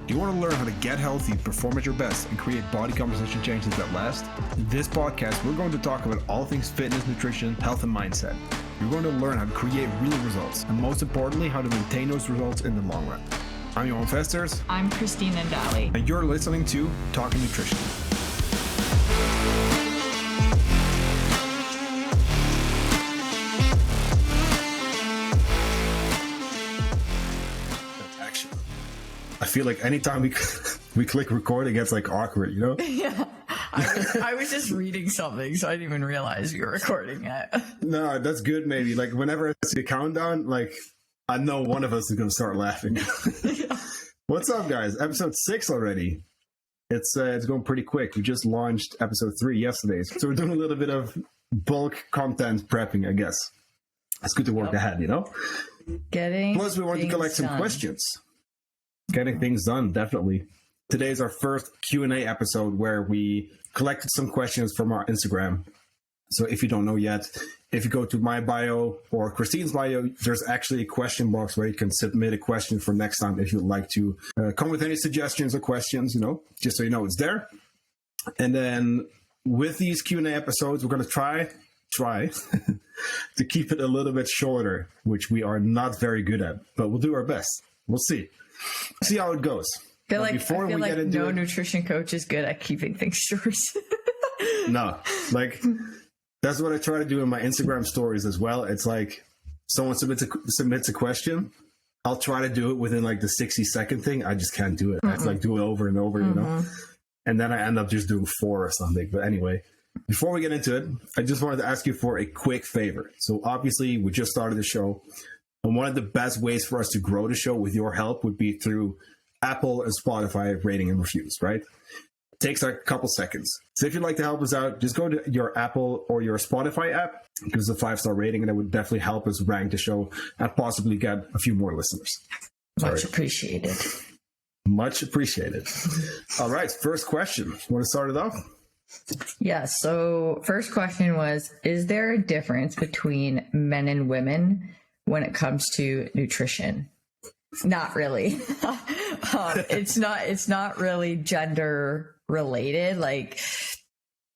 Do you want to learn how to get healthy, perform at your best, and create body composition changes that last? In this podcast, we're going to talk about all things fitness, nutrition, health, and mindset. You're going to learn how to create real results, and most importantly, how to maintain those results in the long run. I'm Johan Vesters. I'm Christine Ndali. And you're listening to Talking Nutrition. I feel like anytime we click record, it gets like awkward, you know? Yeah. I was just reading something, so I didn't even realize you were recording it. No, that's good maybe. Like whenever I see a countdown, like I know one of us is going to start laughing. Yeah. What's up, guys? Episode 6 already. It's going pretty quick. We just launched episode 3 yesterday. So we're doing a little bit of bulk content prepping, I guess. It's good to work ahead, you know? Plus, we want to collect some questions. Getting things done, definitely. Today is our first Q&A episode where we collected some questions from our Instagram. So if you don't know yet, if you go to my bio or Christine's bio, there's actually a question box where you can submit a question for next time if you'd like to come with any suggestions or questions, you know, just so you know it's there. And then with these Q&A episodes, we're going to try to keep it a little bit shorter, which we are not very good at, but we'll do our best. We'll see how it goes. I feel like no nutrition coach is good at keeping things short. No, like that's what I try to do in my Instagram stories as well. It's like someone submits a question. I'll try to do it within like the 60-second thing. I just can't do it. I have to like do it over and over, you know? And then I end up just doing 4 or something. But anyway, before we get into it, I just wanted to ask you for a quick favor. So obviously we just started the show. And one of the best ways for us to grow the show with your help would be through Apple and Spotify rating and reviews, right? It takes like a couple seconds. So if you'd like to help us out, just go to your Apple or your Spotify app, give us a 5-star rating, and it would definitely help us rank the show and possibly get a few more listeners. Much appreciated. Much appreciated. All right, first question. Want to start it off? Yeah, so first question was, is there a difference between men and women when it comes to nutrition? Not really. It's not really gender related. Like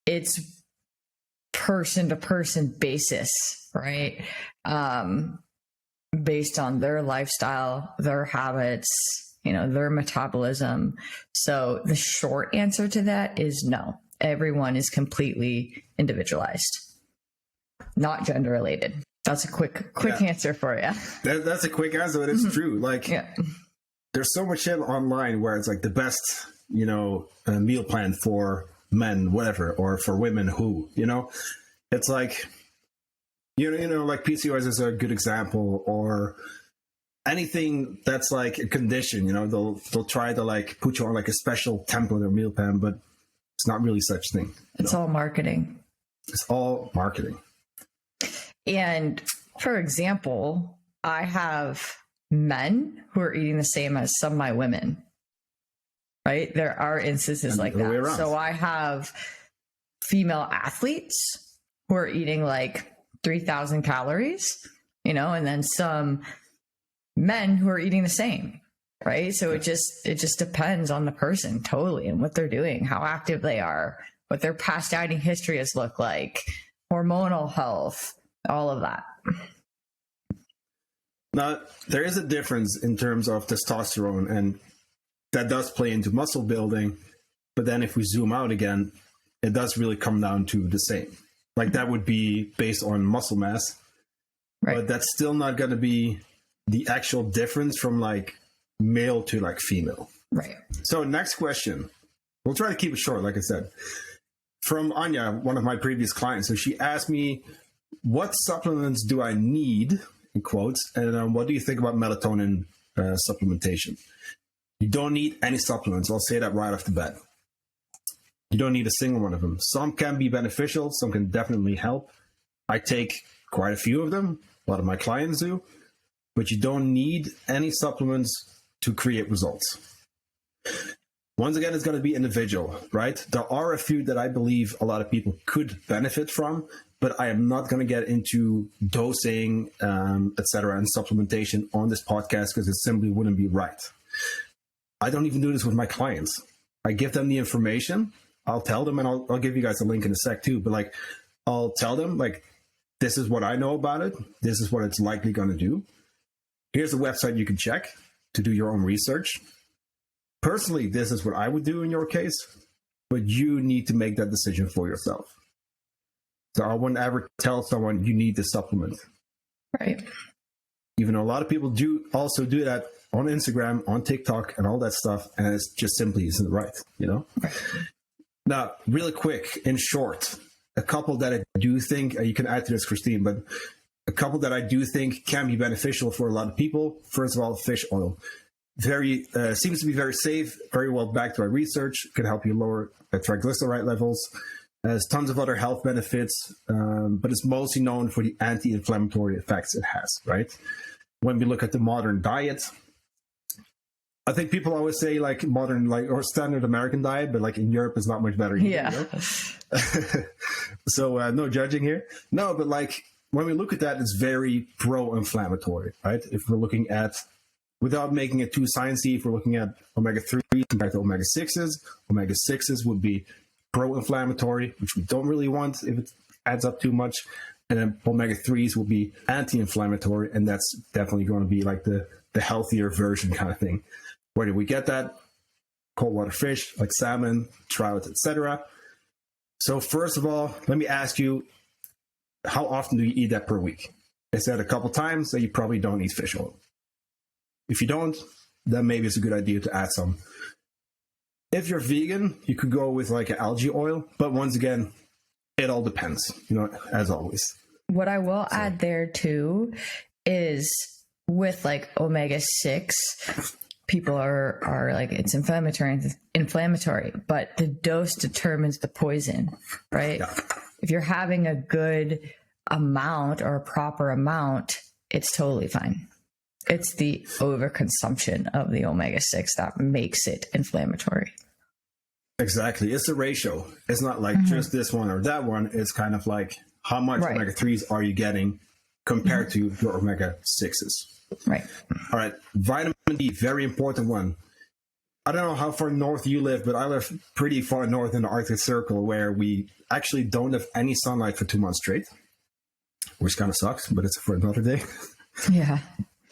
it's person to person basis, right? Based on their lifestyle, their habits, you know, their metabolism. So the short answer to that is no. Everyone is completely individualized, not gender related. That's a quick answer for you. That's a quick answer, but it's true. Like, there's so much shit online where it's like the best, you know, meal plan for men, whatever, or for women who, you know, it's like, you know, like PCOS is a good example, or anything that's like a condition, you know, they'll try to like put you on like a special template or meal plan, but it's not really such thing. It's all marketing. It's all marketing. And for example, I have men who are eating the same as some of my women, right? There are instances like that. So I have female athletes who are eating like 3,000 calories, you know, and then some men who are eating the same, right? So it just depends on the person totally and what they're doing, how active they are, what their past dieting history has looked like, hormonal health, all of that. Now, there is a difference in terms of testosterone, and that does play into muscle building. But then if we zoom out again, it does really come down to the same. Like that would be based on muscle mass, right? But that's still not going to be the actual difference from like male to like female. Right. So next question. We'll try to keep it short, like I said. From Anya, one of my previous clients. So she asked me, what supplements do I need, in quotes, and what do you think about melatonin supplementation? You don't need any supplements. I'll say that right off the bat. You don't need a single one of them. Some can be beneficial. Some can definitely help. I take quite a few of them. A lot of my clients do. But you don't need any supplements to create results. Once again, it's going to be individual, right? There are a few that I believe a lot of people could benefit from, but I am not going to get into dosing, etc., and supplementation on this podcast because it simply wouldn't be right. I don't even do this with my clients. I give them the information. I'll tell them, and I'll give you guys a link in a sec too. But like, I'll tell them like, this is what I know about it. This is what it's likely going to do. Here's a website you can check to do your own research. Personally, this is what I would do in your case, but you need to make that decision for yourself. So I wouldn't ever tell someone you need this supplement. Right. Even though a lot of people do also do that on Instagram, on TikTok, and all that stuff, and it's just simply isn't right, you know? Right. Now, really quick, in short, a couple that I do think, you can add to this, Christine, but a couple that I do think can be beneficial for a lot of people. First of all, fish oil. Seems to be very safe, very well backed by research, can help you lower triglyceride levels. Has tons of other health benefits, but it's mostly known for the anti-inflammatory effects it has, right? When we look at the modern diet, I think people always say like modern, like, or standard American diet, but like in Europe is not much better. Either, yeah. You know? So no judging here. No, but like when we look at that, it's very pro-inflammatory, right? If we're looking at, without making it too sciencey, if we're looking at omega-3 compared to omega-6s would be pro-inflammatory, which we don't really want if it adds up too much. And then omega-3s will be anti-inflammatory, and that's definitely going to be like the healthier version kind of thing. Where do we get that? Cold water fish, like salmon, trout, etc. So first of all, let me ask you, how often do you eat that per week? I said a couple times that you probably don't eat fish oil. If you don't, then maybe it's a good idea to add some. If you're vegan, you could go with like an algae oil, but once again, it all depends, you know, as always. What I will add there too is with like omega-6, people are like, it's inflammatory, but the dose determines the poison, right? Yeah. If you're having a good amount or a proper amount, it's totally fine. It's the overconsumption of the omega-6 that makes it inflammatory. Exactly. It's the ratio. It's not like just this one or that one. It's kind of like how much omega-3s are you getting compared to your omega-6s. Right. All right. Vitamin D, very important one. I don't know how far north you live, but I live pretty far north in the Arctic Circle where we actually don't have any sunlight for 2 months straight, which kind of sucks, but it's for another day. Yeah.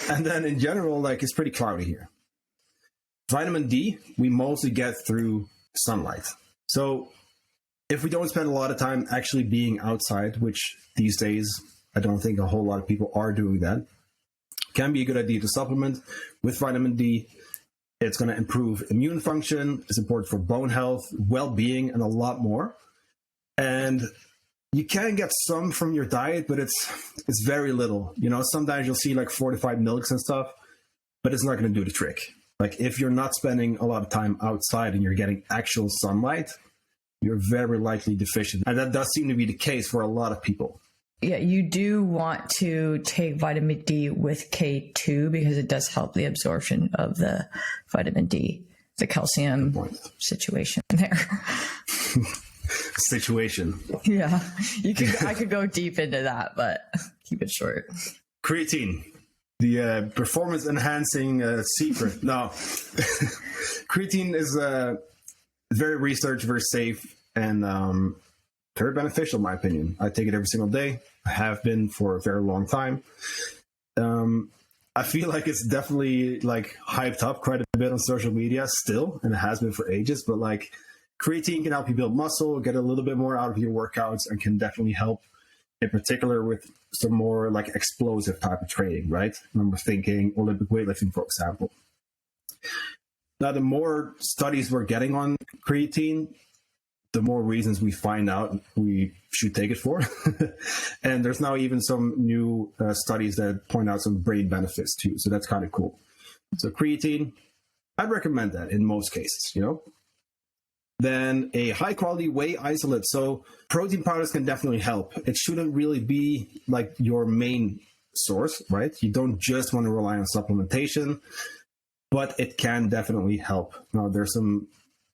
And then in general, like it's pretty cloudy here. Vitamin D, we mostly get through sunlight. So if we don't spend a lot of time actually being outside, which these days, I don't think a whole lot of people are doing that, can be a good idea to supplement with vitamin D. It's going to improve immune function. It's important for bone health, well-being, and a lot more. And you can get some from your diet, but it's very little. You know, sometimes you'll see like fortified milks and stuff, but it's not going to do the trick. Like if you're not spending a lot of time outside and you're getting actual sunlight, you're very likely deficient. And that does seem to be the case for a lot of people. Yeah, you do want to take vitamin D with K2 because it does help the absorption of the vitamin D, the calcium situation there. Situation. Yeah, I could go deep into that, but keep it short. Creatine, the performance enhancing secret. No, creatine is very researched, very safe, and very beneficial in my opinion. I take it every single day. I have been for a very long time. I feel like it's definitely like hyped up quite a bit on social media still, and it has been for ages, but like creatine can help you build muscle, get a little bit more out of your workouts, and can definitely help in particular with some more like explosive type of training, right? I remember thinking Olympic weightlifting, for example. Now, the more studies we're getting on creatine, the more reasons we find out we should take it for. And there's now even some new studies that point out some brain benefits too. So that's kind of cool. So creatine, I'd recommend that in most cases, you know. Then a high quality whey isolate. So protein powders can definitely help. It shouldn't really be like your main source, right? You don't just want to rely on supplementation, but it can definitely help. Now, there's some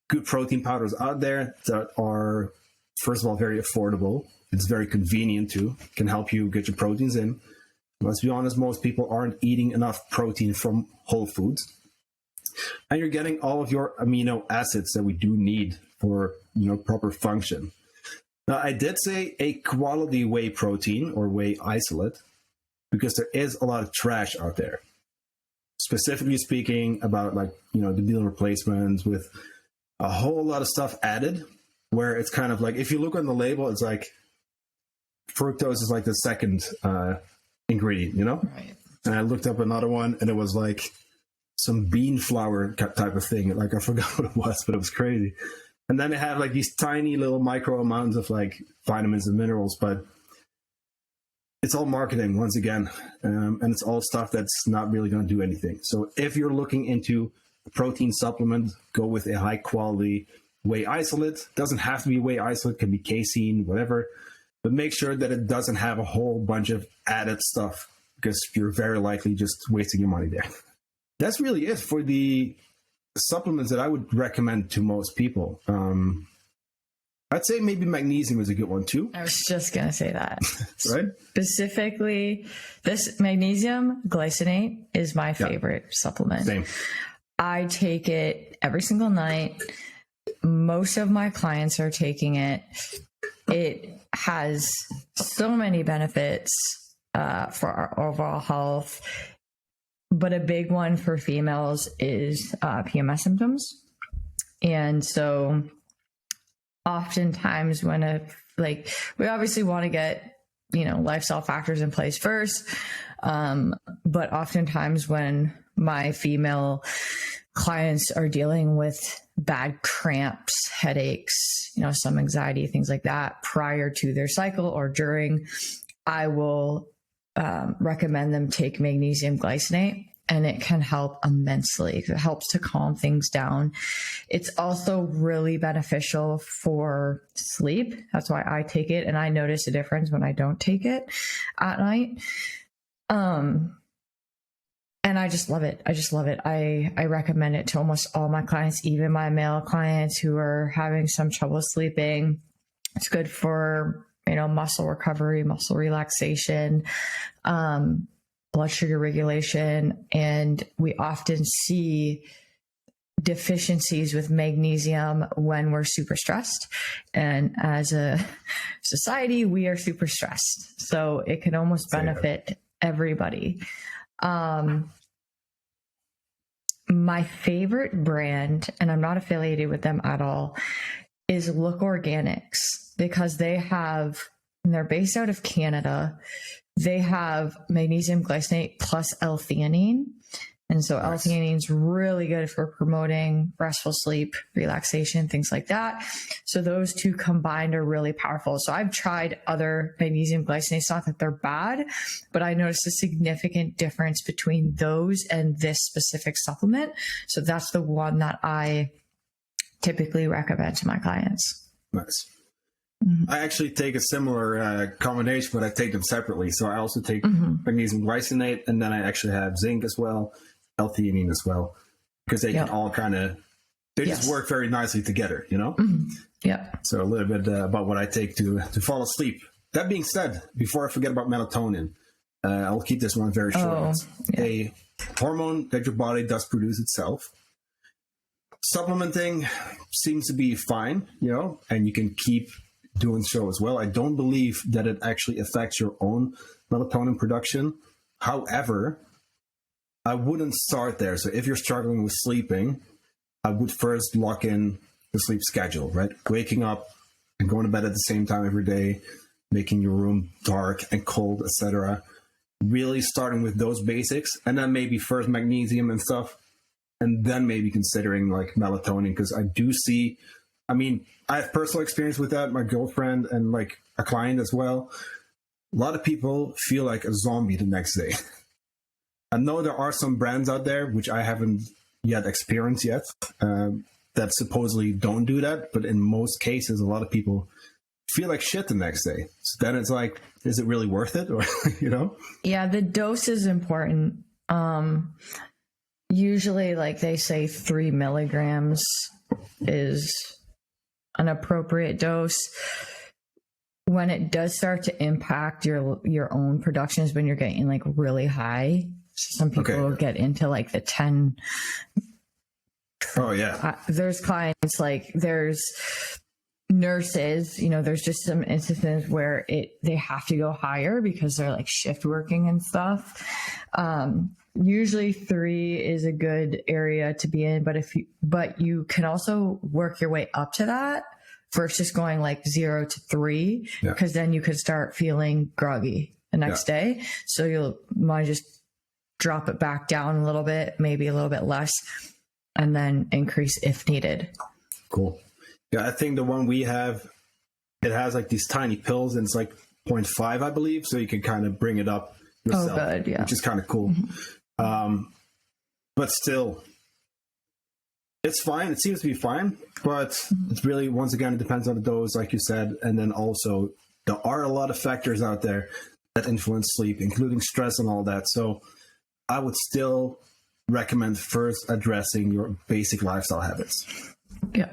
good protein powders out there that are, first of all, very affordable. It's very convenient too. Can help you get your proteins in. Let's be honest, most people aren't eating enough protein from whole foods. And you're getting all of your amino acids that we do need for, proper function. Now, I did say a quality whey protein or whey isolate because there is a lot of trash out there. Specifically speaking about the meal replacements with a whole lot of stuff added, where it's kind of like, if you look on the label, it's like fructose is like the second ingredient, Right. And I looked up another one and it was like some bean flour type of thing. Like I forgot what it was, but it was crazy. And then they have like these tiny little micro amounts of like vitamins and minerals, but it's all marketing once again. And it's all stuff that's not really going to do anything. So if you're looking into a protein supplement, go with a high quality whey isolate. Doesn't have to be whey isolate, can be casein, whatever. But make sure that it doesn't have a whole bunch of added stuff, because you're very likely just wasting your money there. That's really it for the supplements that I would recommend to most people. I'd say maybe magnesium is a good one too. I was just going to say that. Right? Specifically, this magnesium glycinate is my favorite supplement. Same. I take it every single night. Most of my clients are taking it. It has so many benefits for our overall health. But a big one for females is PMS symptoms. And so oftentimes when we obviously want to get, lifestyle factors in place first. But oftentimes when my female clients are dealing with bad cramps, headaches, some anxiety, things like that prior to their cycle or during, I will recommend them take magnesium glycinate, and it can help immensely. It helps to calm things down. It's also really beneficial for sleep. That's why I take it, and I notice a difference when I don't take it at night. And I just love it. I recommend it to almost all my clients, even my male clients who are having some trouble sleeping. It's good for, muscle recovery, muscle relaxation, blood sugar regulation. And we often see deficiencies with magnesium when we're super stressed. And as a society, we are super stressed. So it can almost benefit everybody. My favorite brand, and I'm not affiliated with them at all, is Look Organics, because they're based out of Canada. They have magnesium glycinate plus L-theanine. And so L-theanine is really good for promoting restful sleep, relaxation, things like that. So those two combined are really powerful. So I've tried other magnesium glycinates, not that they're bad, but I noticed a significant difference between those and this specific supplement. So that's the one that I typically recommend to my clients. Nice. Mm-hmm. I actually take a similar combination, but I take them separately. So I also take magnesium glycinate, and then I actually have zinc as well, L-theanine as well, because they can all just work very nicely together, Mm-hmm. Yeah. So a little bit about what I take to fall asleep. That being said, before I forget about melatonin, I'll keep this one very short. A hormone that your body does produce itself. Supplementing seems to be fine, and you can keep doing so as well. I don't believe that it actually affects your own melatonin production. However, I wouldn't start there. So if you're struggling with sleeping, I would first lock in the sleep schedule, right? Waking up and going to bed at the same time every day, making your room dark and cold, etc. Really starting with those basics, and then maybe first magnesium and stuff, and then maybe considering like melatonin, because I do see, I have personal experience with that, my girlfriend and like a client as well. A lot of people feel like a zombie the next day. I know there are some brands out there, which I haven't yet experienced yet, that supposedly don't do that. But in most cases, a lot of people feel like shit the next day. So then it's like, is it really worth it? Or, Yeah, the dose is important. Usually, like they say 3 milligrams is an appropriate dose. When it does start to impact your own production is when you're getting like really high. Some people will get into like the 10 Oh yeah. There's clients, like there's nurses, you know, there's just some instances where they have to go higher because they're like shift working and stuff. Usually 3 is a good area to be in, but you can also work your way up to that versus going like 0 to 3, because then you could start feeling groggy the next day. So you'll might just drop it back down a little bit, maybe a little bit less, and then increase if needed. Cool. Yeah, I think the one we have, it has like these tiny pills, and it's like 0.5, I believe, so you can kind of bring it up yourself, good, yeah. which is kind of cool. But still, it's fine. It seems to be fine, but it's really, once again, it depends on the dose, like you said, and then also there are a lot of factors out there that influence sleep, including stress and all that. So I would still recommend first addressing your basic lifestyle habits. Yeah.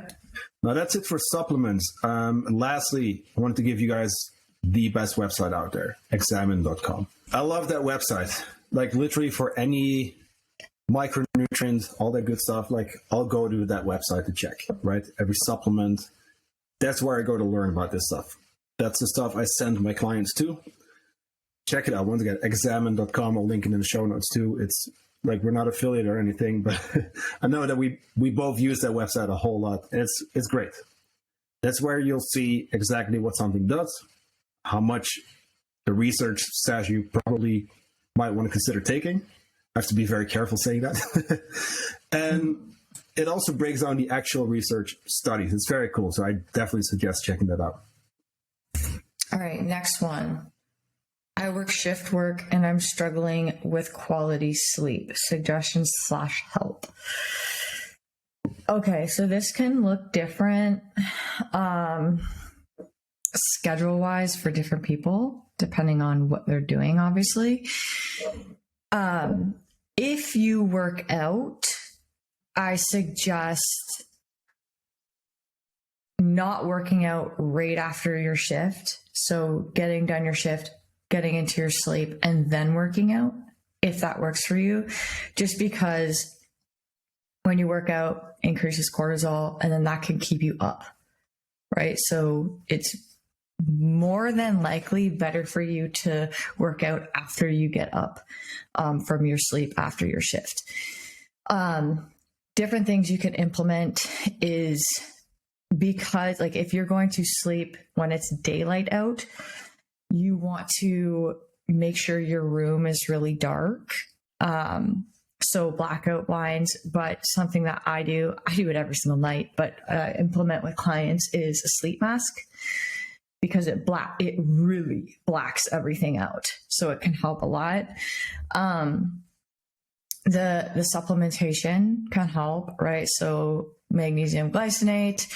Now that's it for supplements. Lastly, I wanted to give you guys the best website out there, examine.com. I love that website. Like literally for any micronutrients, all that good stuff, like I'll go to that website to check, right? Every supplement. That's where I go to learn about this stuff. That's the stuff I send my clients to. Check it out. Once again, examine.com. I'll link it in the show notes too. It's like, we're not affiliate or anything, but I know that we both use that website a whole lot. And it's great. That's where you'll see exactly what something does, how much the research says you probably might want to consider taking. I have to be very careful saying that. And it also breaks down the actual research studies. It's very cool. So I definitely suggest checking that out. All right, next one. I work shift work and I'm struggling with quality sleep. Suggestions / help. Okay, so this can look different schedule-wise for different people, depending on what they're doing, obviously. If you work out, I suggest not working out right after your shift. So getting done your shift, getting into your sleep, and then working out, if that works for you. Just because when you work out, increases cortisol, and then that can keep you up, right? So it's more than likely better for you to work out after you get up from your sleep after your shift. Different things you can implement is, because like if you're going to sleep when it's daylight out, you want to make sure your room is really dark. So blackout blinds, but something that I do it every single night, but implement with clients is a sleep mask, because it really blacks everything out. So it can help a lot. The supplementation can help, right? So magnesium glycinate,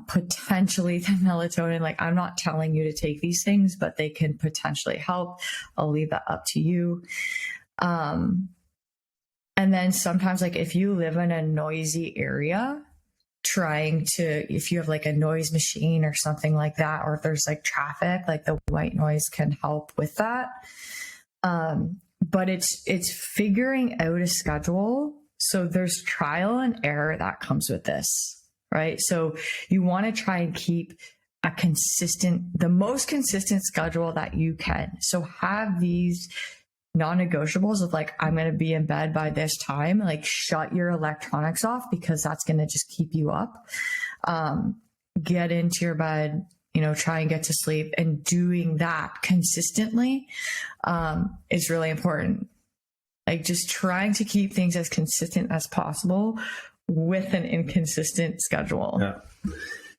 potentially the melatonin. Like, I'm not telling you to take these things, but they can potentially help. I'll leave that up to you. And then sometimes, like if you live in a noisy area, if you have like a noise machine or something like that, or if there's like traffic, like the white noise can help with that. But it's figuring out a schedule. So there's trial and error that comes with this, right? So you want to try and keep the most consistent schedule that you can. So have these non-negotiables of like, I'm going to be in bed by this time. Like, shut your electronics off, because that's going to just keep you up. Get into your bed, try and get to sleep, and doing that consistently is really important. Like, just trying to keep things as consistent as possible with an inconsistent schedule. Yeah.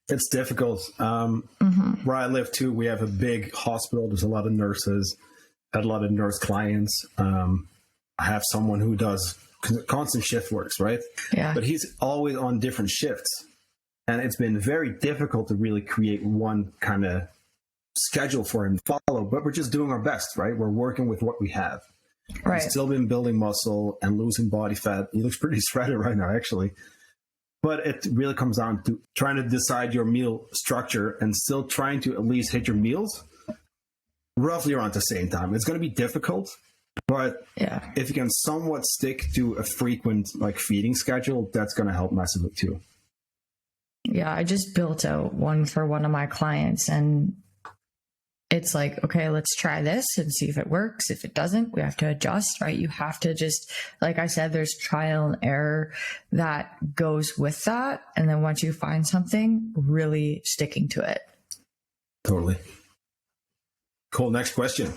It's difficult. Where I live too, we have a big hospital. There's a lot of nurses. Had a lot of nurse clients. I have someone who does constant shift works, right? Yeah. But he's always on different shifts. And it's been very difficult to really create one kind of schedule for him to follow. But we're just doing our best, right? We're working with what we have. Right. He's still been building muscle and losing body fat. He looks pretty shredded right now, actually. But it really comes down to trying to decide your meal structure and still trying to at least hit your meals roughly around the same time. It's going to be difficult, But if you can somewhat stick to a frequent like feeding schedule, that's going to help massively too. Yeah, I just built out one for one of my clients, and it's like, okay, let's try this and see if it works. If it doesn't, we have to adjust, right? You have to just, like I said, there's trial and error that goes with that. And then once you find something, really sticking to it. Totally. Cool. Next question.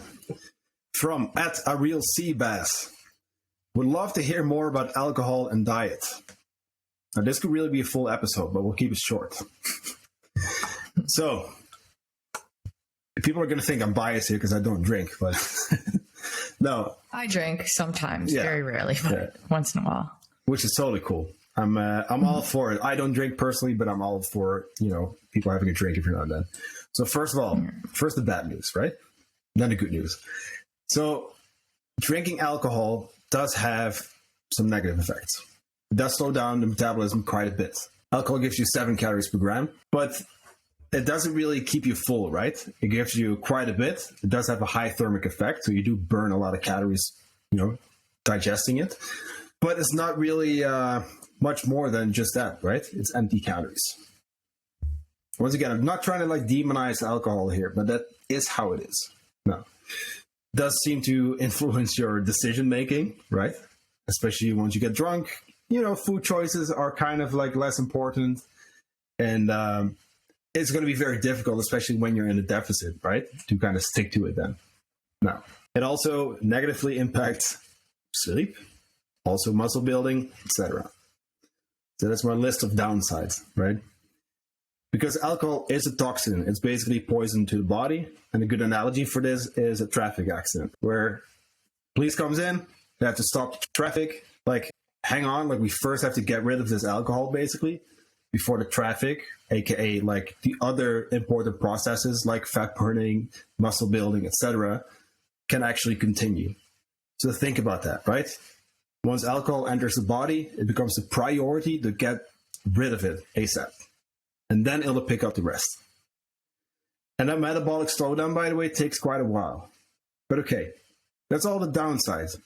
From @arealseabass. Would love to hear more about alcohol and diet. Now, this could really be a full episode, but we'll keep it short. So, people are going to think I'm biased here because I don't drink, but no. I drink sometimes, very rarely, but once in a while. Which is totally cool. I'm all for it. I don't drink personally, but I'm all for, people having a drink if you're not done. So first of all, first the bad news, right? Then the good news. So drinking alcohol does have some negative effects. It does slow down the metabolism quite a bit. Alcohol gives you 7 calories per gram, but it doesn't really keep you full, right? It gives you quite a bit. It does have a high thermic effect, so you do burn a lot of calories, digesting it. But it's not really much more than just that, right? It's empty calories. Once again, I'm not trying to demonize alcohol here, but that is how it is. No. It does seem to influence your decision making, right? Especially once you get drunk. Food choices are kind of less important. And it's going to be very difficult, especially when you're in a deficit, right? To kind of stick to it then. Now, it also negatively impacts sleep, also muscle building, etc. So that's my list of downsides, right? Because alcohol is a toxin. It's basically poison to the body. And a good analogy for this is a traffic accident where police comes in, they have to stop traffic, hang on, we first have to get rid of this alcohol basically before the traffic, aka the other important processes like fat burning, muscle building, etc., can actually continue. So think about that, right? Once alcohol enters the body, it becomes a priority to get rid of it ASAP. And then it'll pick up the rest. And that metabolic slowdown, by the way, takes quite a while. But okay, that's all the downsides.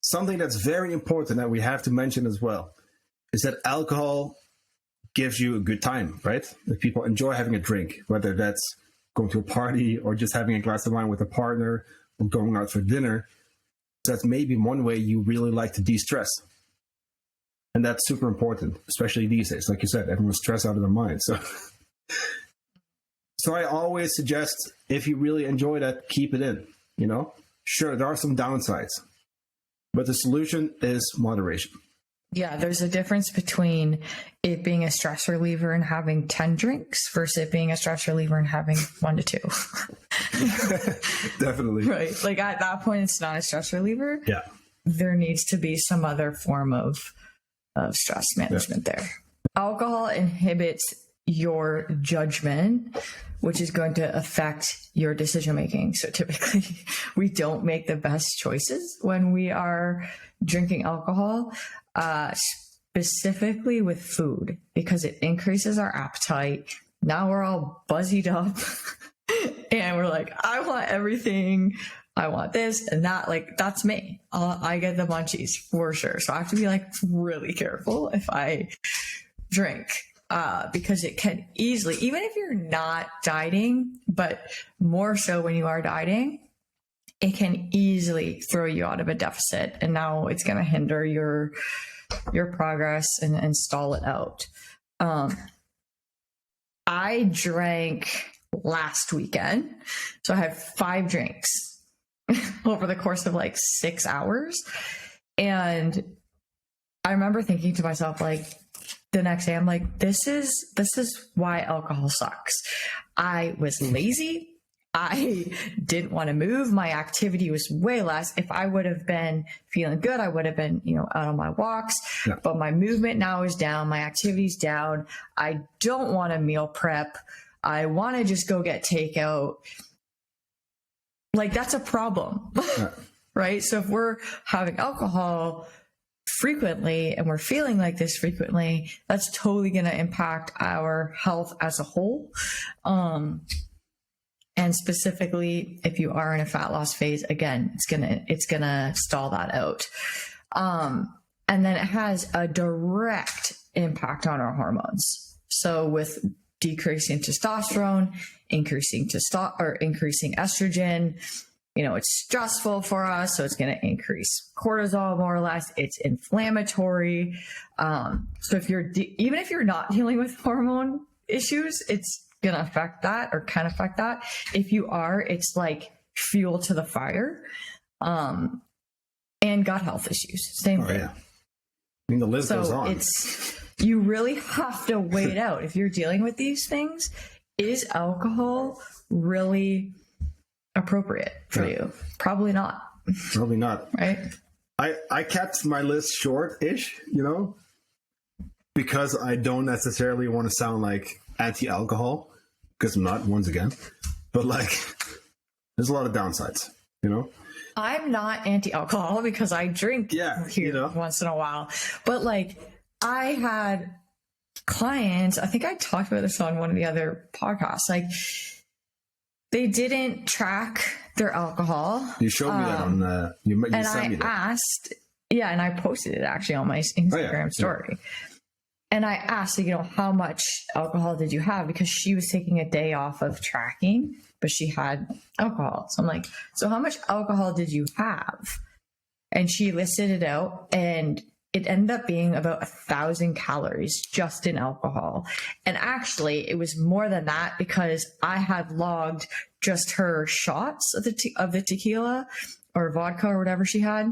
Something that's very important that we have to mention as well is that alcohol gives you a good time, right? That people enjoy having a drink, whether that's going to a party or just having a glass of wine with a partner or going out for dinner. So that's maybe one way you really like to de-stress. And that's super important, especially these days. Like you said, everyone's stressed out of their mind. So I always suggest, if you really enjoy that, keep it in, Sure, there are some downsides, but the solution is moderation. Yeah, there's a difference between it being a stress reliever and having 10 drinks versus it being a stress reliever and having 1 to 2. Definitely. Right. At that point, it's not a stress reliever. Yeah. There needs to be some other form of stress management there. Alcohol inhibits your judgment, which is going to affect your decision making. So typically we don't make the best choices when we are drinking alcohol, specifically with food, because it increases our appetite. Now we're all buzzied up and we're like, I want everything. I want this and that. That's me. I get the munchies for sure. So I have to be really careful if I drink. Because it can easily, even if you're not dieting, but more so when you are dieting, it can easily throw you out of a deficit. And now it's going to hinder your progress and stall it out. I drank last weekend. So I had 5 drinks over the course of 6 hours. And I remember thinking to myself, the next day, I'm like, this is why alcohol sucks. I was lazy. I didn't want to move. My activity was way less. If I would have been feeling good, I would have been, out on my walks, but my movement now is down. My activity's down. I don't want to meal prep. I want to just go get takeout. That's a problem, right? So if we're having alcohol frequently and we're feeling like this frequently, that's totally going to impact our health as a whole. And specifically, if you are in a fat loss phase, again, it's gonna stall that out. And then it has a direct impact on our hormones. So with decreasing testosterone, increasing estrogen, it's stressful for us. So it's going to increase cortisol more or less. It's inflammatory. So even if you're not dealing with hormone issues, it's going to affect that or can affect that. If you are, it's like fuel to the fire. And gut health issues, same thing. Yeah. I mean, the list goes on. You really have to weigh it out. If you're dealing with these things, is alcohol really appropriate for you? Probably not. Probably not. Right? I kept my list short-ish, because I don't necessarily want to sound like anti-alcohol, because I'm not, once again. But there's a lot of downsides, I'm not anti-alcohol because I drink here once in a while. But I had clients, I think I talked about this on one of the other podcasts, they didn't track their alcohol. You showed me that on you and sent me that. I asked, and I posted it actually on my Instagram story. Yeah. And I asked, how much alcohol did you have? Because she was taking a day off of tracking, but she had alcohol. So I'm like, so how much alcohol did you have? And she listed it out, and it ended up being about 1,000 calories just in alcohol. And actually it was more than that because I had logged just her shots of the tequila or vodka or whatever she had.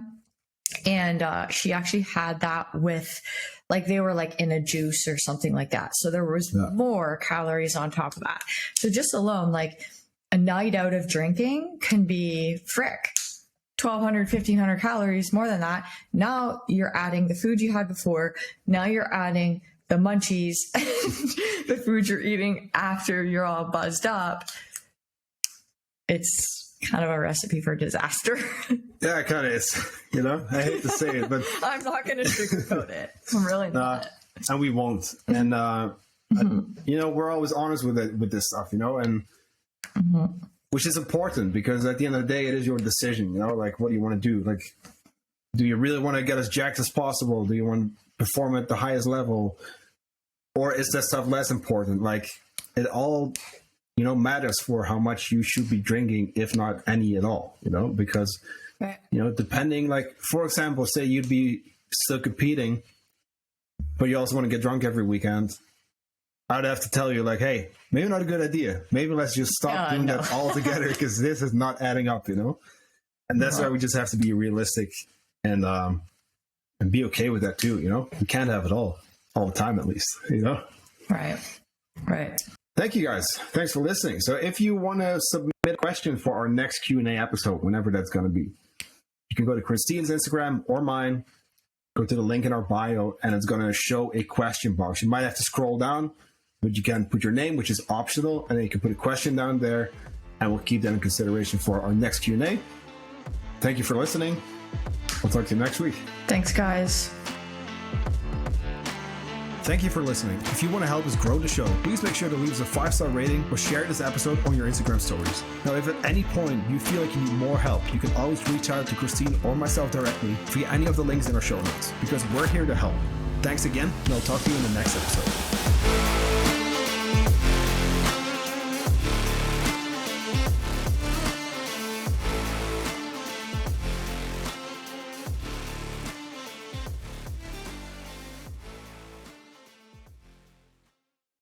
And she actually had that with they were in a juice or something like that. So there was more calories on top of that. So just alone, a night out of drinking can be 1,200, 1,500 calories, more than that. Now you're adding the food you had before. Now you're adding the munchies, the food you're eating after you're all buzzed up. It's kind of a recipe for disaster. Yeah, it kind of is. I hate to say it, but I'm not going to sugarcoat it. I'm really not. And we won't. And we're always honest with this stuff, and which is important because at the end of the day, it is your decision. What do you want to do? Do you really want to get as jacked as possible? Do you want to perform at the highest level, or is that stuff less important? It all matters for how much you should be drinking, if not any at all, because, depending, for example, say you'd be still competing, but you also want to get drunk every weekend. I'd have to tell you, hey, maybe not a good idea. Maybe let's just stop doing that altogether because this is not adding up, And that's why we just have to be realistic and be okay with that too, We can't have it all the time, at least, Right. Thank you guys. Thanks for listening. So if you want to submit a question for our next Q&A episode, whenever that's going to be, you can go to Christine's Instagram or mine, go to the link in our bio, and it's going to show a question box. You might have to scroll down, but you can put your name, which is optional, and then you can put a question down there, and we'll keep that in consideration for our next Q&A. Thank you for listening. We'll talk to you next week. Thanks, guys. Thank you for listening. If you want to help us grow the show, please make sure to leave us a 5-star rating or share this episode on your Instagram stories. Now, if at any point you feel like you need more help, you can always reach out to Christine or myself directly via any of the links in our show notes, because we're here to help. Thanks again, and I'll talk to you in the next episode.